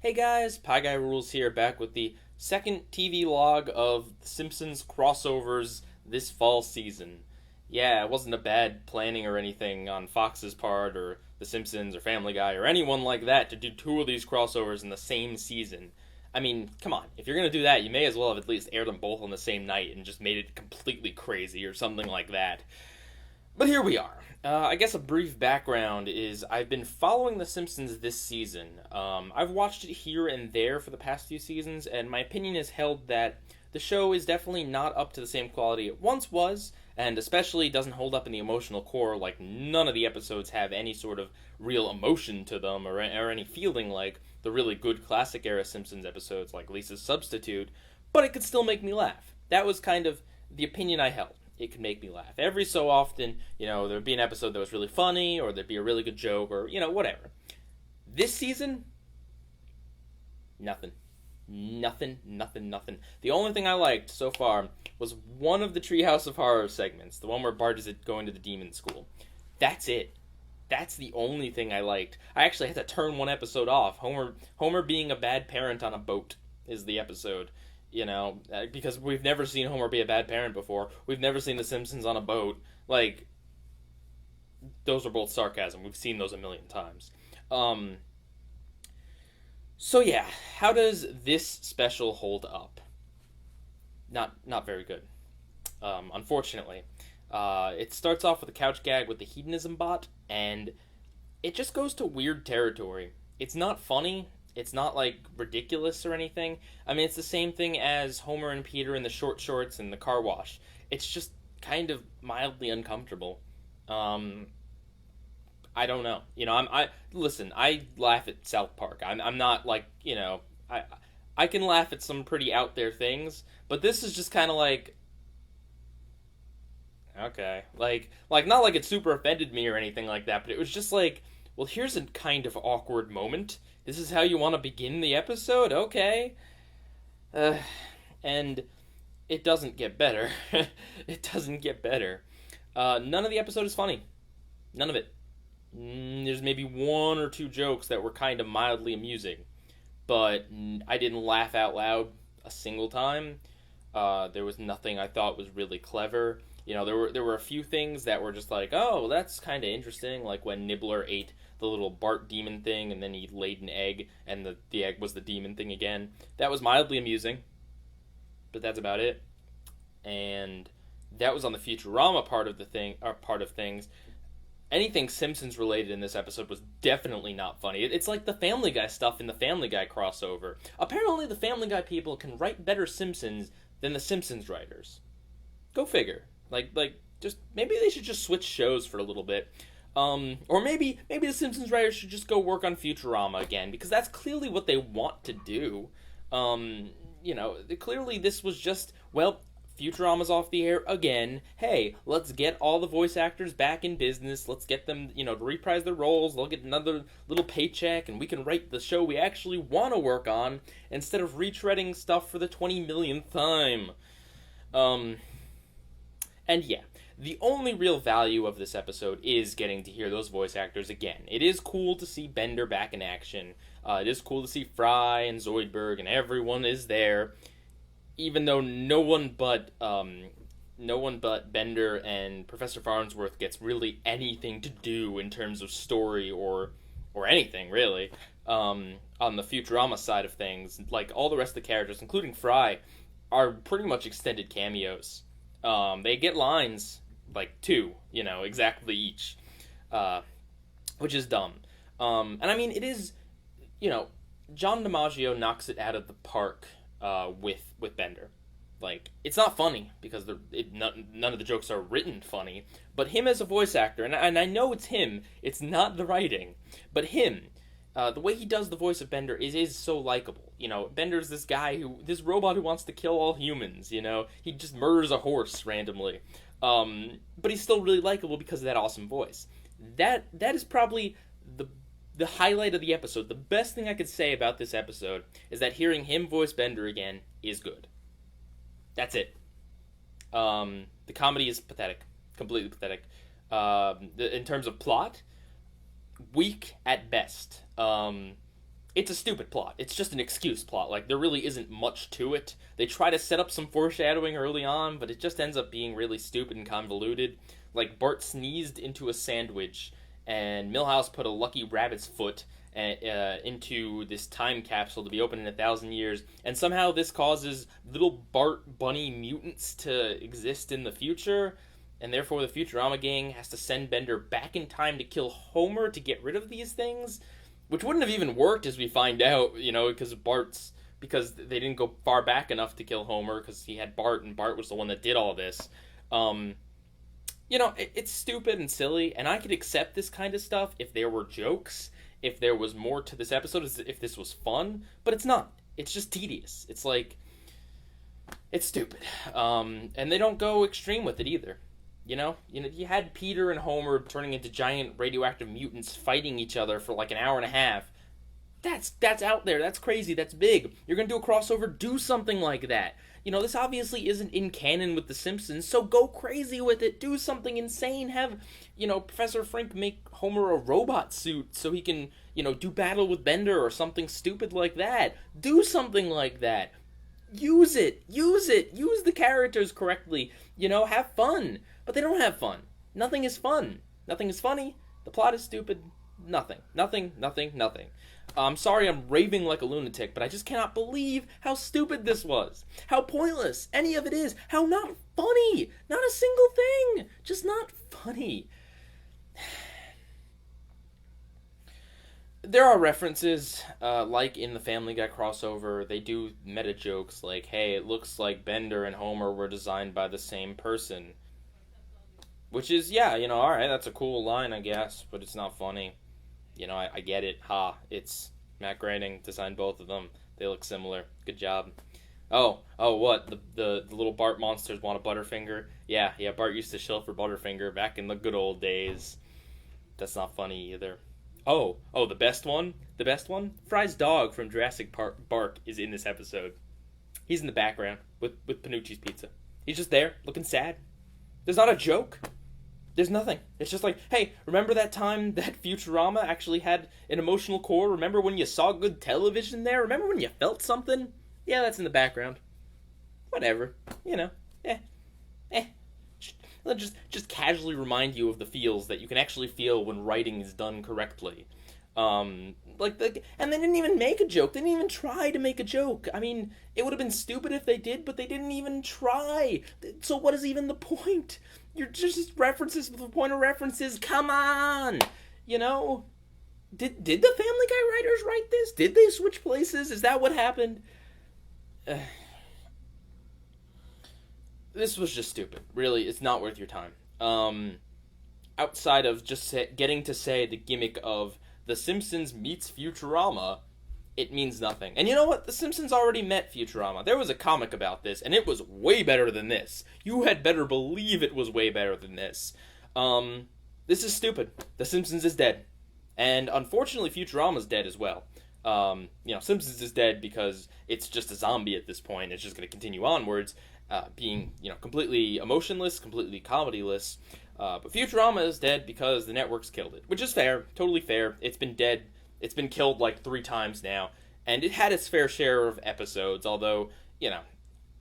Hey guys, Pieguyrulz here, back with the second TV log of the Simpsons crossovers this fall season. Yeah, it wasn't a bad planning or anything on Fox's part, or The Simpsons, or Family Guy, or anyone like that to do two of these crossovers in the same season. I mean, come on, if you're gonna do that, you may as well have at least aired them both on the same night and just made it completely crazy or something like that. But here we are. I guess a brief background is I've been following The Simpsons this season. I've watched it here and there for the past few seasons, and my opinion is held that the show is definitely not up to the same quality it once was, and especially doesn't hold up in the emotional core. Like, none of the episodes have any sort of real emotion to them or any feeling like the really good classic era Simpsons episodes like Lisa's Substitute, but it could still make me laugh. That was kind of the opinion I held. It could make me laugh. Every so often, there'd be an episode that was really funny, or there'd be a really good joke, or, whatever. This season, nothing. Nothing. The only thing I liked so far was one of the Treehouse of Horror segments, the one where Bart is going to the demon school. That's it. That's the only thing I liked. I actually had to turn one episode off. Homer being a bad parent on a boat is the episode. Because we've never seen Homer be a bad parent before. We've never seen The Simpsons on a boat. Like, those are both sarcasm. We've seen those a million times. So yeah, how does this special hold up? Not very good. Unfortunately. It starts off with a couch gag with the hedonism bot, and it just goes to weird territory. It's not funny. It's not, like, ridiculous or anything. I mean, it's the same thing as Homer and Peter in the short shorts and the car wash. It's just kind of mildly uncomfortable. I don't know. Listen, I laugh at South Park. I'm not, like, I can laugh at some pretty out there things, but this is just kind of like, okay. Like, not like it super offended me or anything like that, but it was just like, well, here's a kind of awkward moment. This is how you want to begin the episode? Okay. And it doesn't get better. It doesn't get better. None of the episode is funny. None of it. There's maybe one or two jokes that were kind of mildly amusing, but I didn't laugh out loud a single time. There was nothing I thought was really clever. There were a few things that were just like, oh, that's kind of interesting, like when Nibbler ate the little Bart demon thing, and then he laid an egg, and the egg was the demon thing again. That was mildly amusing, but that's about it. And that was on the Futurama part of things. Anything Simpsons related in this episode was definitely not funny. It's like the Family Guy stuff in the Family Guy crossover. Apparently, the Family Guy people can write better Simpsons than the Simpsons writers. Go figure. Just maybe they should just switch shows for a little bit. Or maybe the Simpsons writers should just go work on Futurama again, because that's clearly what they want to do. Clearly this was just, well, Futurama's off the air again. Hey, let's get all the voice actors back in business. Let's get them, to reprise their roles. They'll get another little paycheck, and we can write the show we actually want to work on, instead of retreading stuff for the 20 millionth time. And yeah, the only real value of this episode is getting to hear those voice actors again. It is cool to see Bender back in action. It is cool to see Fry and Zoidberg, and everyone is there. Even though no one but Bender and Professor Farnsworth gets really anything to do in terms of story or anything really. On the Futurama side of things, like all the rest of the characters, including Fry, are pretty much extended cameos. They get lines, like two, exactly each, which is dumb. And I mean, it is, John DiMaggio knocks it out of the park with Bender. Like, it's not funny, because none of the jokes are written funny, but him as a voice actor, and I know it's him, it's not the writing, but him, the way he does the voice of Bender is so likable. Bender's this robot who wants to kill all humans, he just murders a horse randomly. But he's still really likable because of that awesome voice. That is probably the highlight of the episode. The best thing I could say about this episode is that hearing him voice Bender again is good. That's it. The comedy is pathetic. Completely pathetic. In terms of plot, weak at best. it's a stupid plot. It's just an excuse plot. Like, there really isn't much to it. They try to set up some foreshadowing early on, but it just ends up being really stupid and convoluted. Like, Bart sneezed into a sandwich, and Milhouse put a lucky rabbit's foot into this time capsule to be opened in 1,000 years, and somehow this causes little Bart bunny mutants to exist in the future, and therefore the Futurama gang has to send Bender back in time to kill Homer to get rid of these things, which wouldn't have even worked, as we find out, because they didn't go far back enough to kill Homer, because he had Bart, and Bart was the one that did all this. It's stupid and silly, and I could accept this kind of stuff if there were jokes, if there was more to this episode, if this was fun, but it's not. It's just tedious. It's like, it's stupid. And they don't go extreme with it either. You had Peter and Homer turning into giant radioactive mutants fighting each other for like an hour and a half. That's out there. That's crazy. That's big. You're going to do a crossover, do something like that. This obviously isn't in canon with The Simpsons, so go crazy with it. Do something insane. Have, Professor Frink make Homer a robot suit so he can, do battle with Bender or something stupid like that. Do something like that. Use it. Use the characters correctly. Have fun. But they don't have fun. Nothing is fun. Nothing is funny. The plot is stupid. Nothing. I'm sorry I'm raving like a lunatic, but I just cannot believe how stupid this was. How pointless any of it is. How not funny. Not a single thing. Just not funny. There are references, like in the Family Guy crossover, they do meta jokes like, hey, it looks like Bender and Homer were designed by the same person. Which is, alright, that's a cool line, I guess, but it's not funny. I get it. It's Matt Groening designed both of them. They look similar. Good job. Oh, what? The little Bart monsters want a Butterfinger? Yeah, Bart used to shill for Butterfinger back in the good old days. That's not funny either. Oh, the best one? Fry's dog from Jurassic Park Bark is in this episode. He's in the background with Panucci's Pizza. He's just there, looking sad. There's not a joke. There's nothing. It's just like, hey, remember that time that Futurama actually had an emotional core? Remember when you saw good television there? Remember when you felt something? Yeah, that's in the background. Whatever. Just casually remind you of the feels that you can actually feel when writing is done correctly. And they didn't even make a joke. They didn't even try to make a joke. I mean, it would have been stupid if they did, but they didn't even try. So what is even the point? You're just references for the point of references. Come on! Did the Family Guy writers write this? Did they switch places? Is that what happened? This was just stupid. Really, it's not worth your time. Outside of just getting to say the gimmick of The Simpsons meets Futurama, it means nothing. And you know what? The Simpsons already met Futurama. There was a comic about this, and it was way better than this. You had better believe it was way better than this. This is stupid. The Simpsons is dead. And unfortunately, Futurama's dead as well. Simpsons is dead because it's just a zombie at this point. It's just going to continue onwards, being, completely emotionless, completely comedyless. But Futurama is dead because the networks killed it, which is fair, totally fair. It's been dead. It's been killed like 3 times now, and it had its fair share of episodes, although,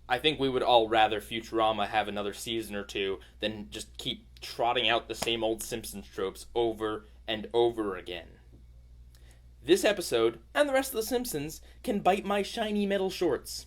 I think we would all rather Futurama have another season or 2 than just keep trotting out the same old Simpsons tropes over and over again. This episode, and the rest of The Simpsons, can bite my shiny metal shorts.